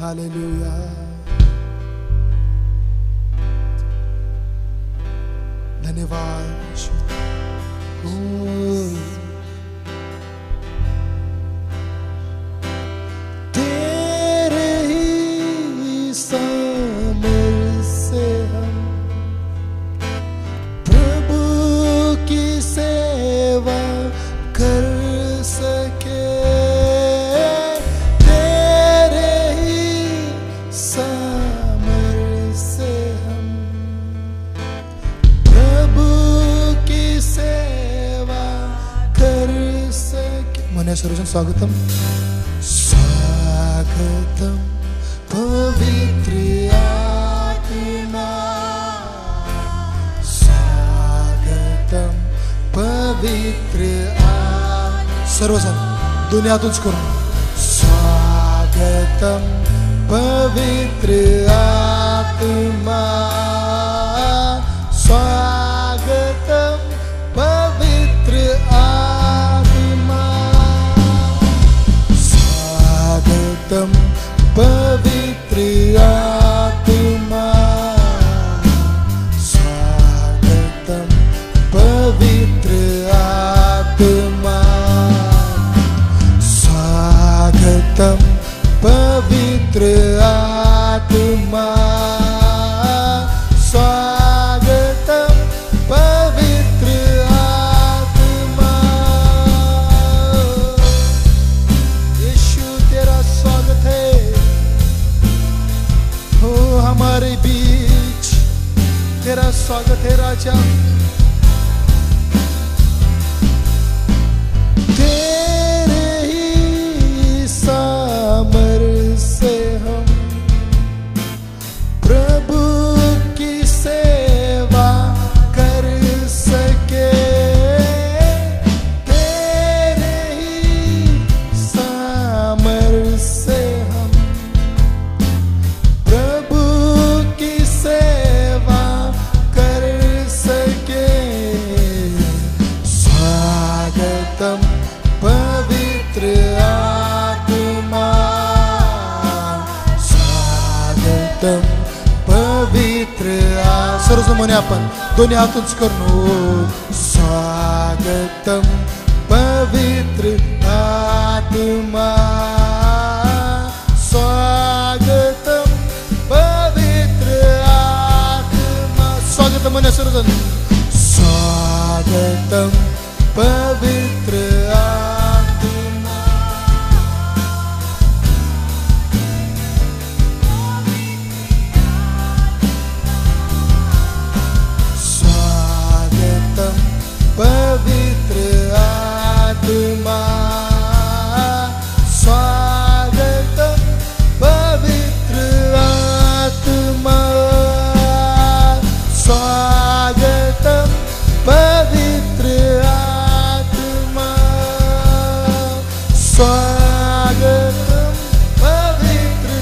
Hallelujah. धन्यवाद यीशु। तेरे ही सामर्थ से हम प्रभु की सेवा कर सके। तेरे ही सामर्थ से हम प्रभु की सेवा कर सके। मने सर्वजन स्वागतम स्वागतम पवित्र आत्मा, स्वागतम पवित्र सर्वजण दुनियातूनच करून स्वागतम पवित्र आत्मा, स्वागतम पवित्र आत्मा, स्वागतम पवित्र आत्मा, स्वागतम पवित्र आत्मा, स्वागतम पवित्र आत्मा, स्वागतम पवित्र आत्मा। यीशु तेरा स्वागत है हो हमारे बीच, तेरा स्वागत है राजा। तेरे ही सामर्थ से हम प्रभु की सेवा कर सके। तेरे ही सामर्थ से हम प्रभु की सेवा कर सके। स्वागतम पवित्र आत्मा, स्वागतम पवित्र सर्वजण आपण दोन्ही हातूनच करू। स्वागतम पवित्र आत्मा, स्वागतम पवित्र आत्मा। स्वागतम म्हणे सर्वजण स्वागतम पवित्र आत्मा, स्वागतम पवित्र आत्मा, स्वागतम पवित्र आत्मा, स्वागतम पवित्र आत्मा, स्वागतम पवित्र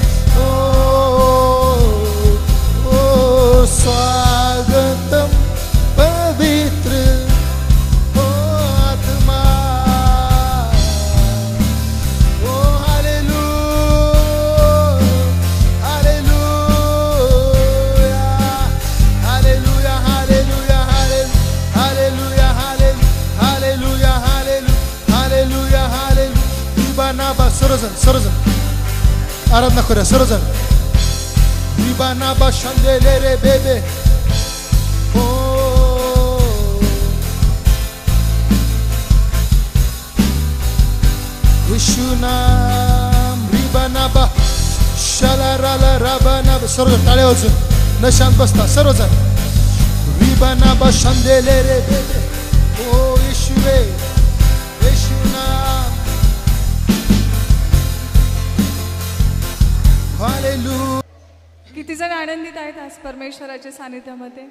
स्वागतम पवित्र आत्मा। ओ hallelujah hallelujah hallelujah hallelujah hallelujah hallelujah hallelujah hallelujah. रिबानाबा सर्वजण आराधना करूया सर्वजण। रिबानाबा शंदेले रे बेबे ओ यीशु नाम। रिबानाबा शलाराला राबानाबा सर्वजण टाळ्या वाजून न शांत बसता सर्वजण। रिबानाबा शंदेले रे बेबे ओ यीशु रे यीशु नाम। हालेलुया। किती जण आनंदित आहेत आज परमेश्वराच्या सानिध्यामध्ये?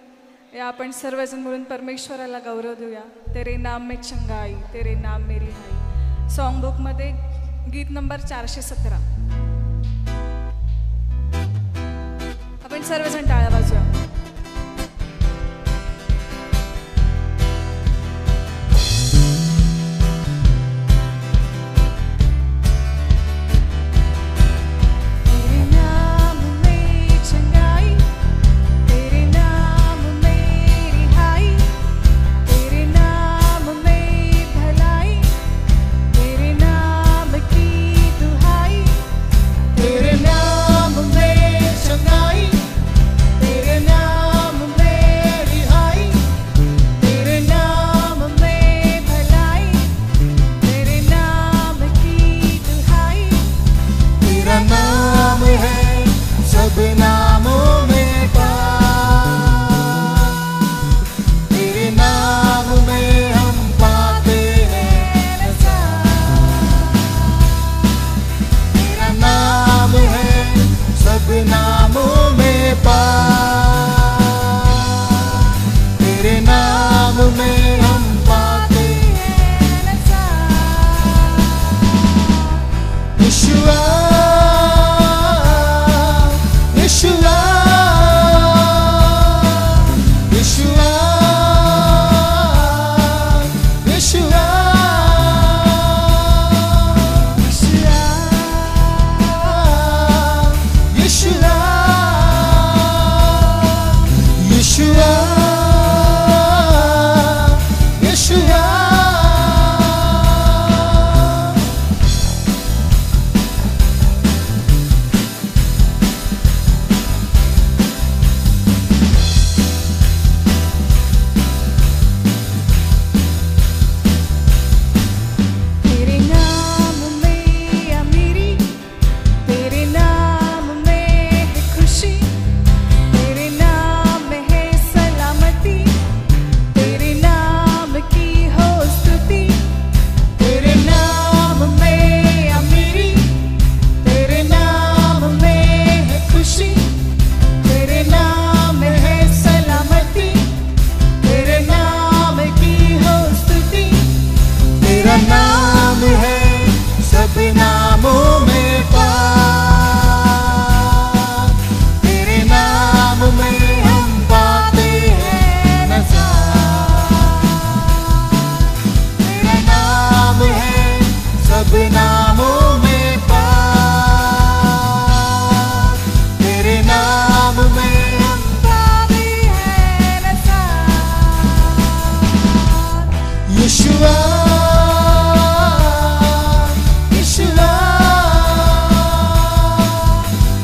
या आपण सर्वजण मिळून परमेश्वराला गौरव देऊया। तेरे नाम में चंगाई, तेरे नाम में रिहाई। सॉन्ग बुक मध्ये गीत नंबर 417। आपण सर्वजण टाळ्या वाजवूया। तेरे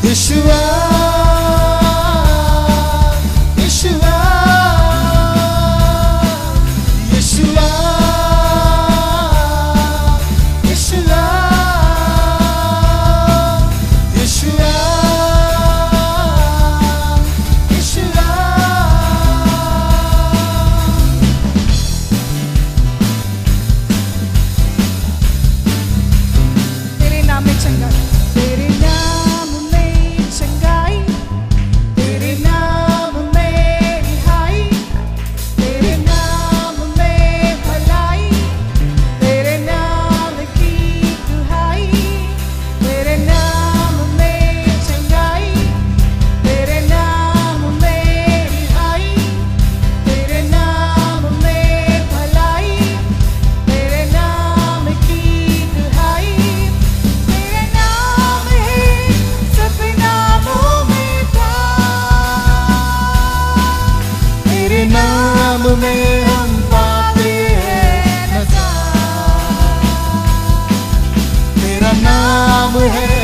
Yeshua, Yeshua, Yeshua, Yeshua, Yeshua, Yeshua. तेरे नाम में चंगाई, तेरे नाम में चंगाई, तेरे नाम में रिहाई, तेरे नाम में भलाई, तेरे नाम की दुहाई, तेरे नाम में चंगाई, तेरे नाम में रिहाई, तेरे नाम में भलाई, तेरे नाम की दुहाई, तेरे नाम है सब नामों में पार, तेरे नाम में हम पाते हैं नजारा। तेरा नाम है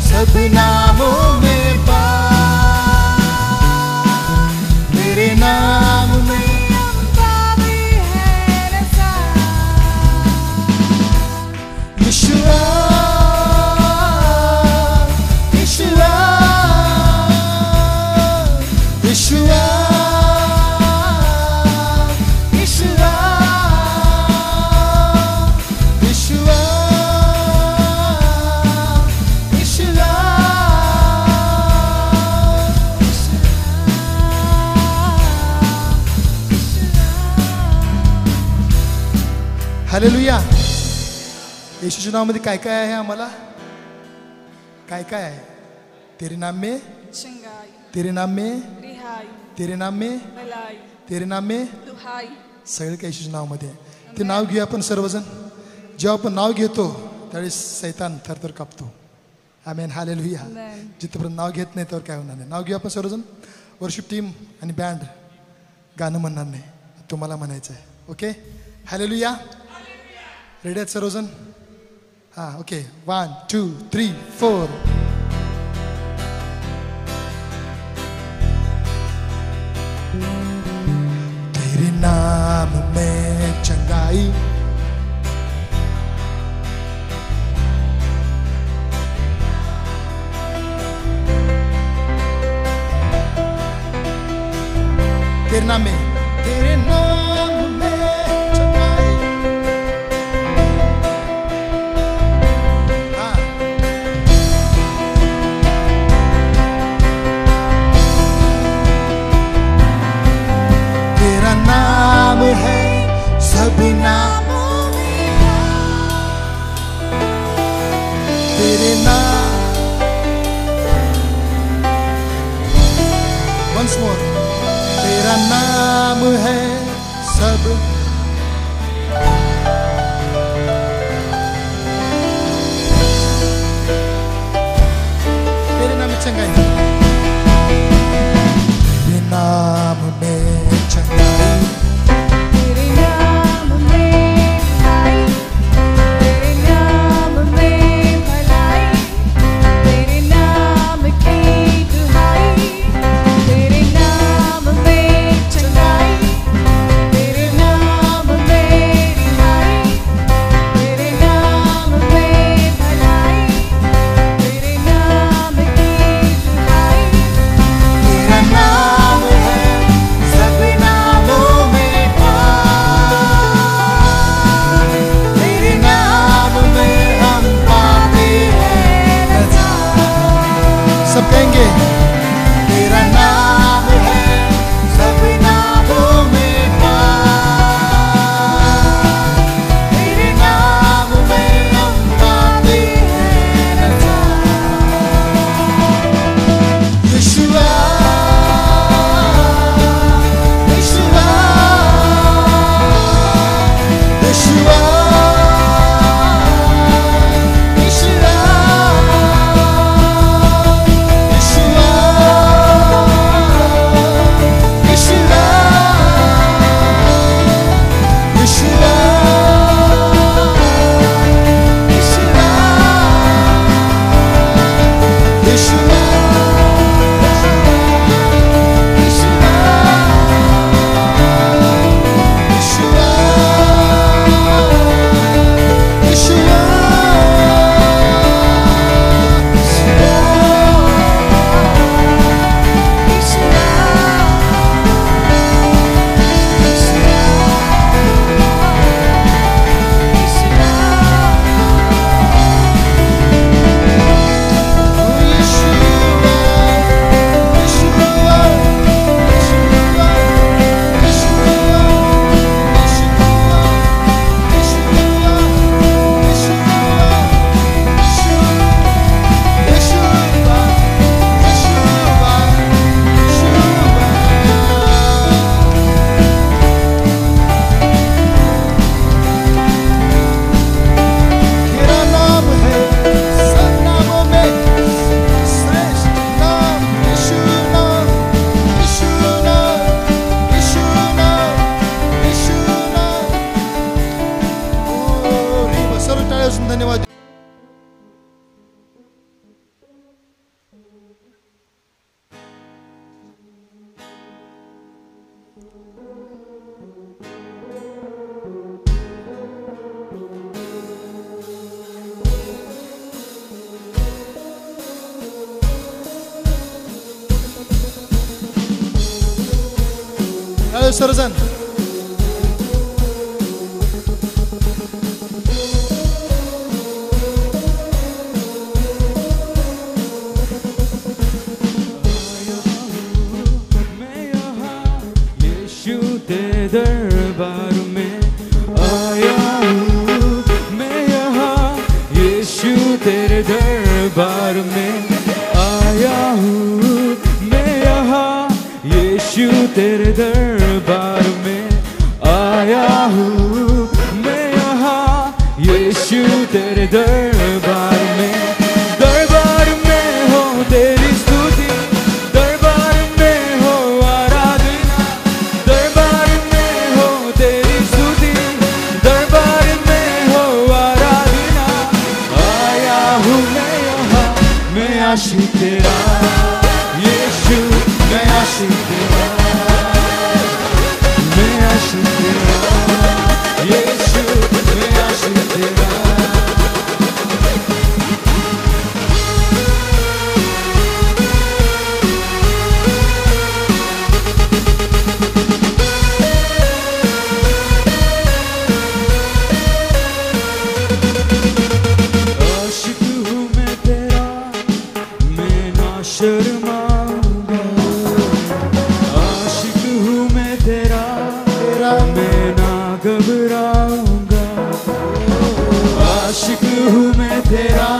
सब नामों में पार, तेरे नाम में हम पाते हैं नजारा। Yeshua, Yeshua, Yeshua, Yeshua, Yeshua, Yeshua. Hallelujah. येशूच्या नावामध्ये काय काय आहे आम्हाला? काय काय आहे? तेरे नाम में, चंगाई, तेरे नाम में, रिहाई, तेरे नाम में, भलाई, तेरे नाम में, दुहाई. सगळं काही येशूच्या नावामध्ये आहे. ते नाव घेऊया आपण सर्वजण. जेव्हा आपण नाव घेतो त्यावेळेस सैतान थरथर कापतो. आमेन. हालेलुया. Amen. जिथपर्यंत नाव घेत नाही तर काय होणार नाही. नाव घेऊ आपण सर्वजण. वर्शिप टीम आणि बँड गाणं म्हणणार नाही, तुम्हाला म्हणायचं आहे. ओके. हालेलुया. रेडी आहेत सर्वजण? हां, ओके. 1 2 3 4. तेरे नाम में चंगाई, तेरे नाम में, तेरे नाम में चंगाई. हाँ. तेरा नाम है सभी नामों में पार, तेरे नाम. Once more. तेरा नाम है सब. तेरे नाम में चंगाई, तेरे नाम में चंगाई, तेरे नाम में रिहाई, तेरे नाम में भलाई, तेरे नाम की दुहाई, तेरे नाम में चंगाई, तेरे नाम में रिहाई, तेरे नाम में भलाई, तेरे नाम की दुहाई. तेरा नाम है सब नामों में पार, तेरे नाम में हम पाते हैं नजारा. सब कहेंगे तेरा नाम है सब नामों में पार, तेरे नाम में हम पाते हैं नजारा. Yeshua, Yeshua, Yeshua, Yeshua, Yeshua, सर्वजण दरबार में आया हूँ मैं यहाँ, यीशु तेरे दरबार में आया हूँ मैं यहाँ, यीशु तेरे दरबार में आया हूँ मैं यहाँ, यीशु तेरे दरबार में हो तेरी स्तुति, दरबार में हो आराधना, दरबार में हो तेरी स्तुति, दरबार में हो आराधना। आया हूँ मैं यहाँ, मैं आशिक तेरा यीशु, मैं आशिक तेरा, मैं आशिक तेरा यीशु, मैं आशिक तेरा। शर्माऊंगा, आशिक हूँ मैं तेरा, मैं ना घबराऊंगा। आशिक हूँ मैं तेरा,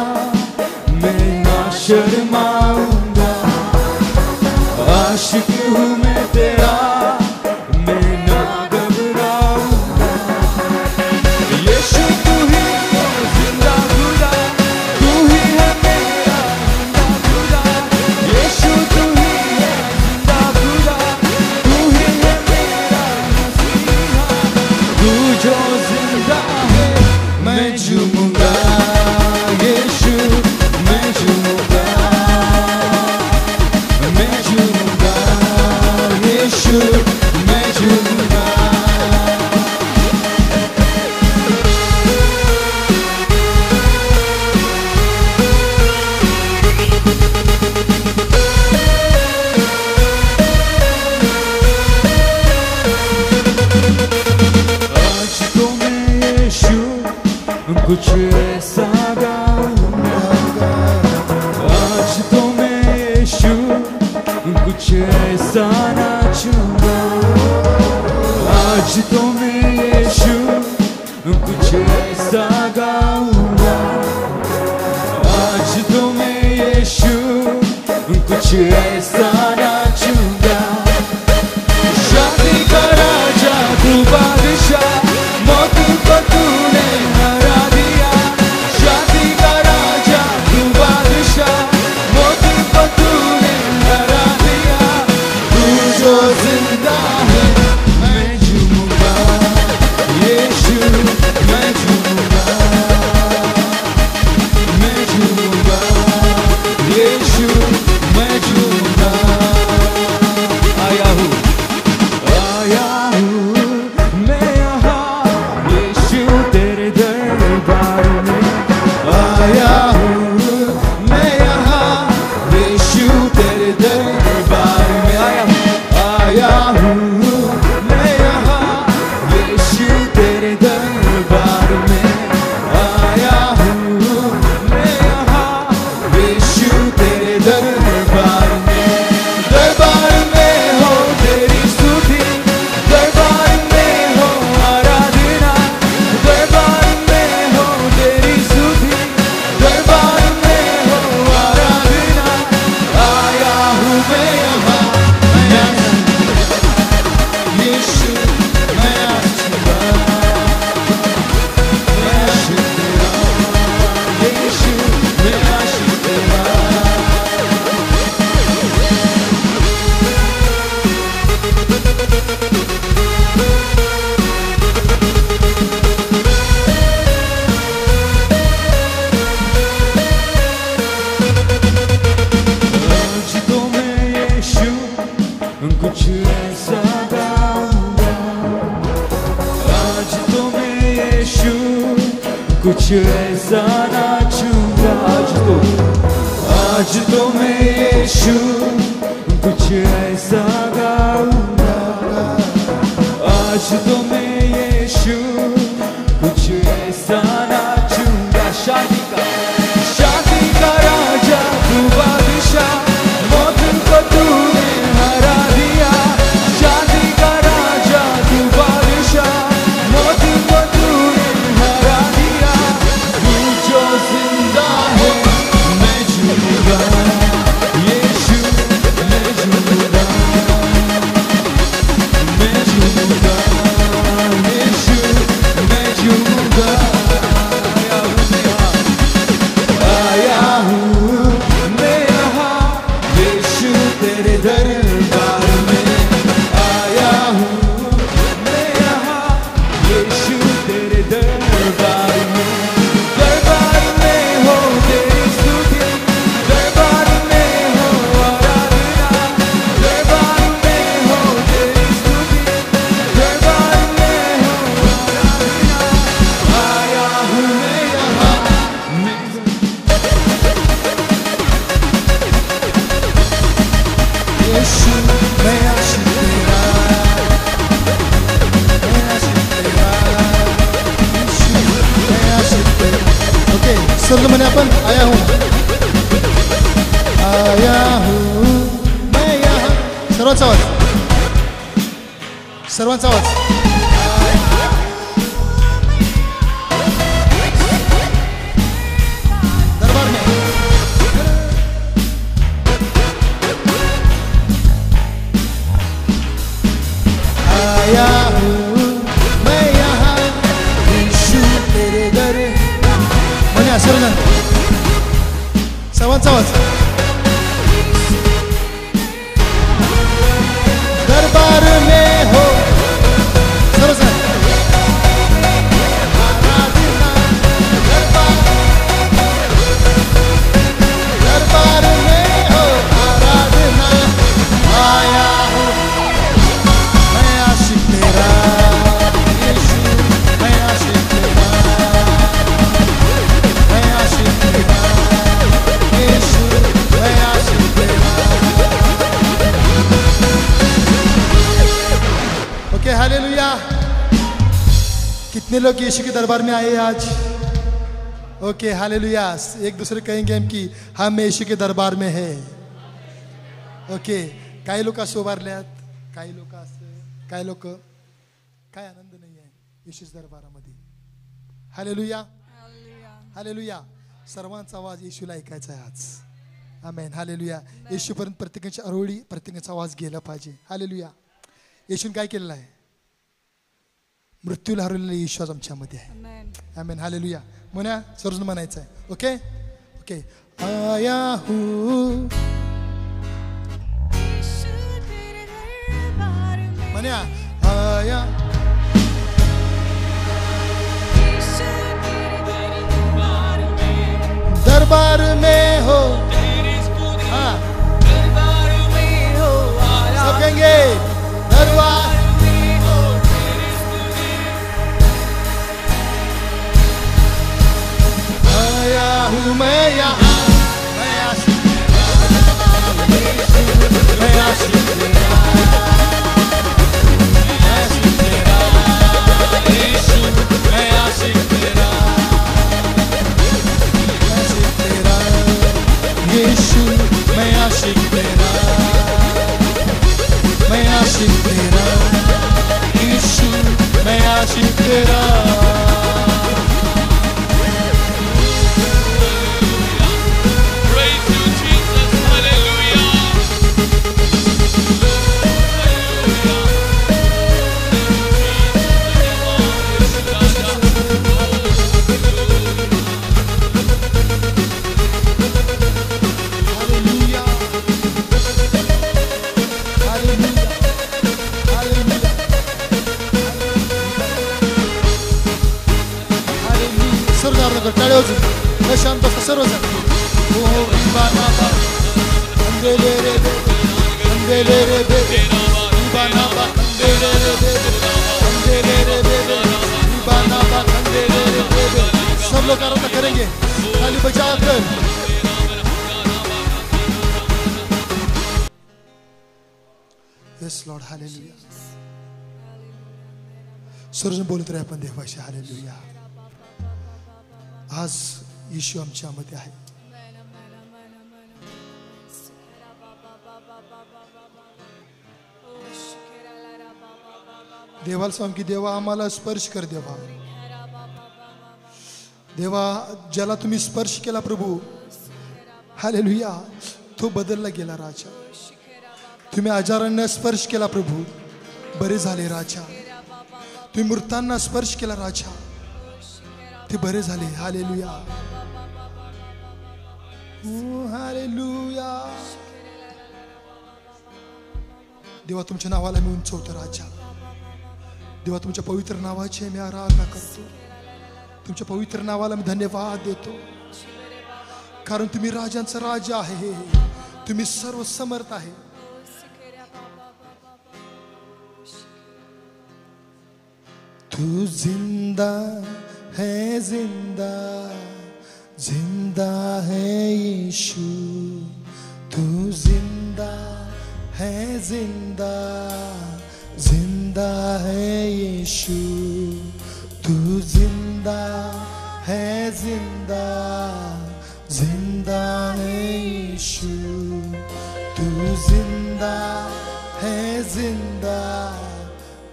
मैं ना शर्माऊंगा। आशिक हूँ मैं तेरा, मैं ना घबराऊंगा। यीशु तू ही जिंदा खुदा, तू ही है मेरा जिंदा खुदा। यीशु तू ही है जिंदा खुदा, तू ही है मेरा मसीहा। तू जो जिंदा है मैं झूमूंगा, यीशु मैं झूमूंगा, मैं झूमूंगा, यीशु मैं झूमूंगा। आज तो मैं यीशु कुछ ऐसा गाऊंगा, आज तो मैं यीशु कुछ ऐसा नाचूंगा। आज तो मैं यीशु कुछ ऐसा गाऊंगा, आज तो मैं यीशु कुछ ऐसा नाचूंगा। शादी का राजा तू बादशाह, मौत को तूने हरा दिया। शादी का राजा तू बादशाह, मौत को तूने हरा दिया। तू जो जिंदा है मैं झूमूंगा, यीशु मैं झूमूंगा, मैं झूमूंगा, यीशु मैं झूमूंगा। आया हूँ मैं यहाँ, यीशु तेरे दरबार में आया हूँ मैं यहाँ, यीशु तेरे दरबार में आया हूँ मैं यहाँ, यीशु तेरे दरबार में आया हूँ मैं यहाँ, यीशु तेरे दरबार में। दरबार में हो तेरी स्तुति, दरबार में हो आराधना, दरबार में हो तेरी स्तुति, दरबार में हो आराधना। आया हूँ मैं यहाँ, यीशु मैं आशिक तेरा, यीशु मैं आशिक तेरा। मैं यीशु कुछ ऐसा गाऊंगा, आज तो मैं यीशु कुछ ऐसा नाचूंगा। शादी का राजा तू बादशाह, मौत को तूने हरा दिया। शादी का राजा तू बादशाह, मौत को तूने हरा दिया। तू जो जिंदा है मैं झूमूंगा, यीशु मैं झूमूंगा, मैं झूमूंगा, यीशु मैं झूमूंगा। आया हूँ मैं यहाँ यीशु तेरे दरबार में, आया हूँ मैं यहाँ यीशु तेरे दरबार में। दरबार में हो तेरी स्तुति, दरबार में हो आराधना, दरबार में हो तेरी स्तुति, दरबार में हो आराधना। आया हूँ मैं यहाँ यीशु मैं आशिक तेरा, मैं आशिक तेरा, यीशु मैं आशिक तेरा। ओके, सर्व म्हणे आपण आया हूँ मैं यहाँ. सर्वांचा आवाज, सर्वांचा आवाज. दरबार में आया हूँ मैं यहाँ यीशु तेरे दर. म्हणे सर्वजण, सर्वांचा आवाज. दरबार में हो सर्वजण, आराधना दरबार में हो आराधना. आया हूँ मैं आशिक तेरा, यीशु मैं आशिक तेरा, मैं आशिक तेरा, यीशु मैं आशिक तेरा. Okay, hallelujah. कितने लोग यीशु के दरबार में आए आज? Okay, hallelujah. एक दूसरे कहेंगे हम कि हम यीशु के दरबार में है. ओके, काही लोक असं उभारल्यात, काही लोक काय लोक काय आनंद नाही आहे येशूच्या दरबारामध्ये. Hallelujah, hallelujah. सर्वांचा आवाज येशूला ऐकायचा आहे आज. आमेन, हालेलुया. येशूपर्यंत प्रत्येकाची अरोळी, प्रत्येकाचा आवाज गेला पाहिजे. हालेलुया. येशूने काय केलेलं आहे? मृत्यूला हरवलेला येशू आज आमच्यामध्ये आहे. आमेन, हालेलुया. म्हणा सर्वजण म्हणायचं आहे. Okay okay. आया हूँ मन्या, आया दरबार में हो. हाँ, सब कहेंगे दरबार. आया हूँ मैं यहाँ, मैं आशिक तेरा, मैं आशिक तेरा, मैं आशिक तेरा, यीशु मैं आशिक तेरा, मैं आशिक तेरा, यीशु मैं आशिक तेरा. टाळे वाजून शांत बसा सर्वजण. ओ बानाबा अंदेले रे बेबे, अंदेले रे बेबे, बानाबा अंदेले रे बेबे, अंदेले रे बेबे, बानाबा अंदेले रे बेबे. सब लोग आराधना करेंगे ताली बजाकर. Yes Lord, hallelujah. सर्वजण बोलत राहा आपण देवाशी. हालेलुया. आज येशू आमच्यामध्ये आहे. देवाला सांग की देवा आम्हाला स्पर्श कर. देवा, देवा ज्याला तुम्ही स्पर्श केला प्रभू, हालेलुया, तो बदलला गेला राजा. तुम्ही आजारांना स्पर्श केला प्रभू, बरे झाले राजा. तुम्ही मृतांना स्पर्श केला राजा, ते बरे झाले. Hallelujah, hallelujah. देवा तुमच्या नावाला मी उंचवतो राजा. देवा तुमच्या पवित्र नावाची मी आराधना करतो. तुमच्या पवित्र नावाला मी धन्यवाद देतो, कारण तुम्ही राजांचा राजा आहे. तुम्ही सर्व समर्थ आहे. तू जिंदा है, जिंदा जिंदा है यीशु. तू जिंदा है, जिंदा जिंदा है यीशु. तू जिंदा है, जिंदा जिंदा है यीशु. तू जिंदा है, जिंदा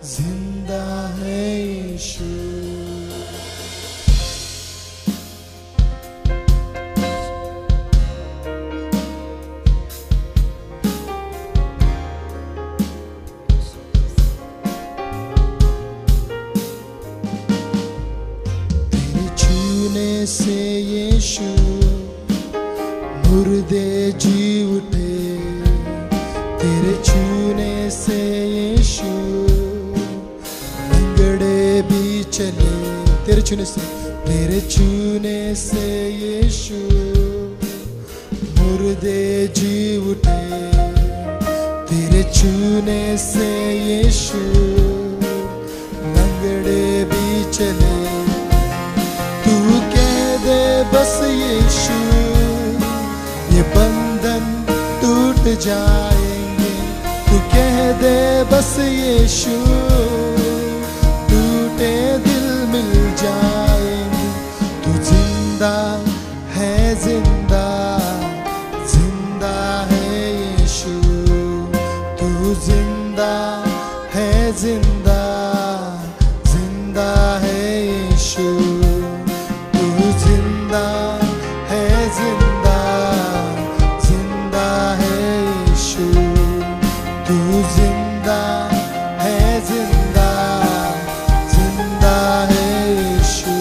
जिंदा है यीशु. से यीशु मुर्दे जी उठे. तेरे छूने से यीशु लंगड़े भी चले. तेरे छूने से, तेरे छूने से यीशु मुर्दे जी उठे. तेरे छूने से यीशु लंगड़े भी चले. बस यीशु ये बंधन टूट जाएंगे. तू कह दे बस यीशु, टूटे दिल मिल जाएंगे. तू जिंदा है, जिंदा जिंदा है यीशु. तू जिंदा है, जिंदा जिंदा है यीशु. जिंदा है, जिंदा जिंदा है यीशु. तू जिंदा है, जिंदा जिंदा है यीशु.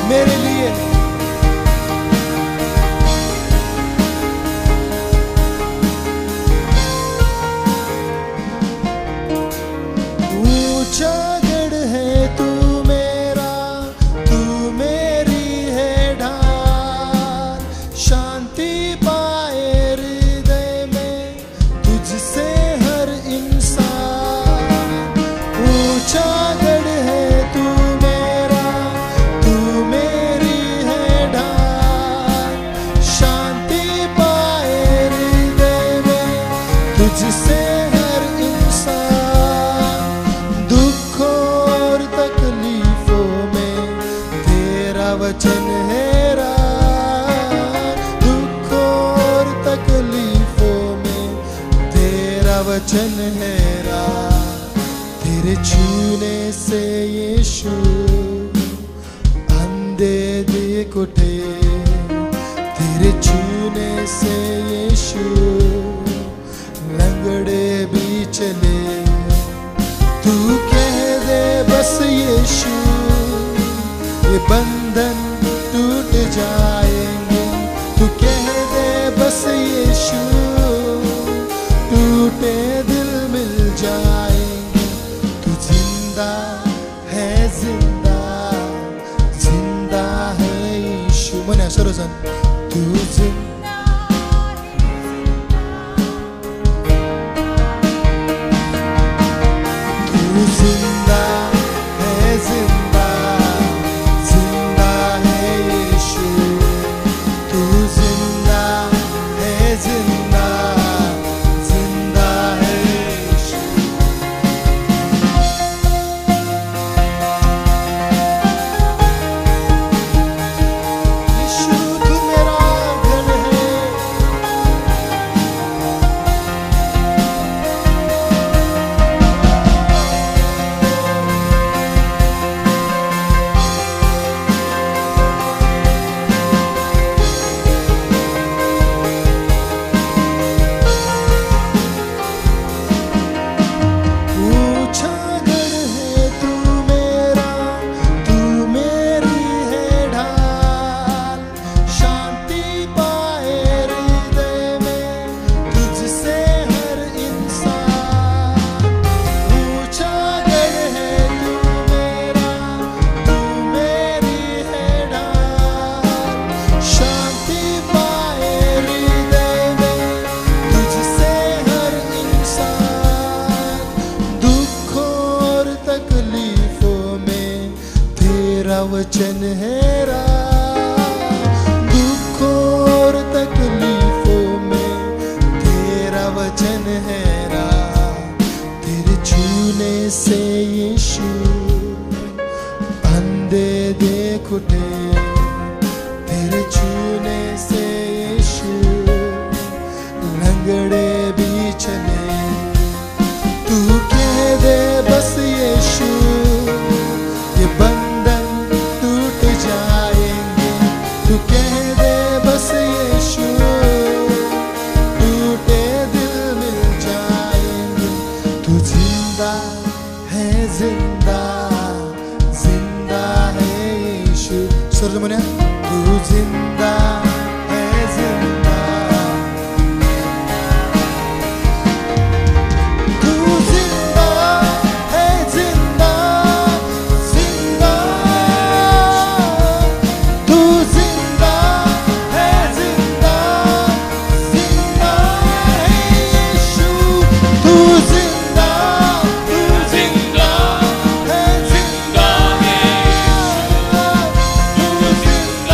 मेरे लिए ऊंचा गढ़ है तू मेरा, तू मेरी है ढाल. शांति पाए हृदय में तुझसे हर इंसान. ऊंचा गढ़ है तू मेरा, जिससे हर इंसान दुखों और तकलीफों में तेरा वचन है राह. दुखों और तकलीफों में तेरा वचन है राह. तेरे छूने से यीशु अंधे देख उठे. तेरे छूने से यीशु लंगड़े भी चले. तू कह दे बस यीशु ये बंधन टूट जाएंगे. तू कह दे बस यीशु, टूटे दिल मिल जाएंगे. तू जिंदा है, जिंदा जिंदा है यीशु. मना सर्वजण. तू जिंदा वचन है दुखों और तकलीफों में तेरा वचन है तेरे छूने से यीशु अंधे देख उठे तेरे छूने से यीशु लंगड़े भी चले तू कह दे बस यीशु ये बंधन टूट जाएंगे तू कह दे बस यीशु टूटे दिल मिल जाएंगे तू जिंदा है जिंदा जिंदा है यीशु सुर मुनिया तू जिंदा है जिंदा तू जिंदा है जिंदा जिंदा तू जिंदा है जिंदा जिंदा है यीशु तू जिंदा है जिंदा तू जिंदा है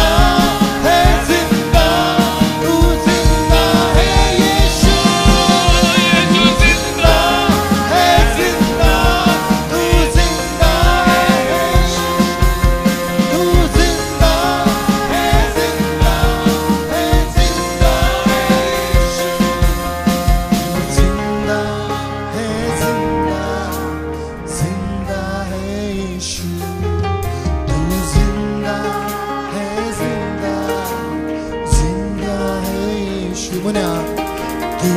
मुन्या तू